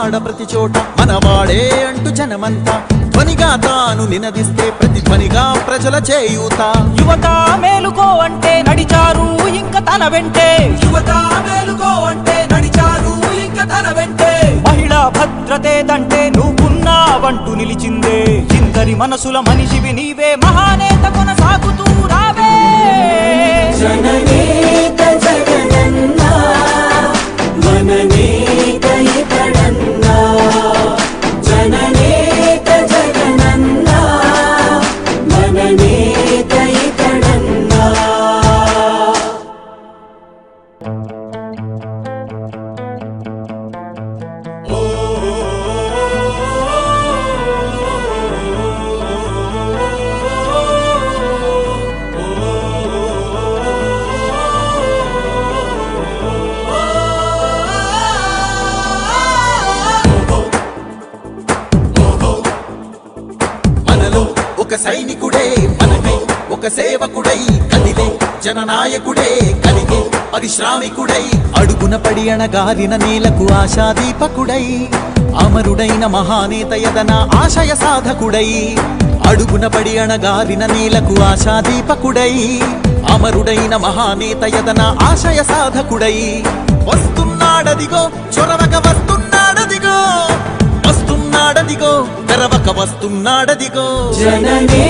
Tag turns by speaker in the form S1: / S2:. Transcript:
S1: కాడ ప్రతి చోట మనవాడే అంటూ జనమంతా ధ్వనిగా తాను నినదిస్తే ప్రతిధ్వనిగా ప్రజల చేయూత.
S2: యువత మేలుకో అంటే నడిచారు ఇంక తన వెంటే,
S3: యువత మేలుకో అంటే నడిచారు ఇంక తన వెంటే.
S2: మహిళా భద్రతేదంటే నువ్వున్నావంటూ నిలిచిందే, ఇందరి మనసుల మనిషివి నీవే, మహానేత కొనసాగుతూ రావే.
S3: జననేత జగనన్న మననేత ఇతడన్న, జననేత జగనన్న మననేత ఇతడన్న.
S1: ఒక సైనికుడే మనకై ఒక సేవకుడై కదిలే జననాయకుడే కలిగే పరిశ్రామికుడై అడుగున పడి అణగారిన నేలకు ఆశాదీపకుడై అమరుడైన మహానేత యదన ఆశయ సాధకుడై అడుగున పడి అణగారిన నేలకు ఆశాదీపకుడై అమరుడైన మహానేత యదన ఆశయ సాధకుడై వస్తున్నాడదిగో చొరవక వస్తున్నాడదిగో వస్తున్నాడదిగో తెరవక వస్తున్నాడదిగో
S3: జననే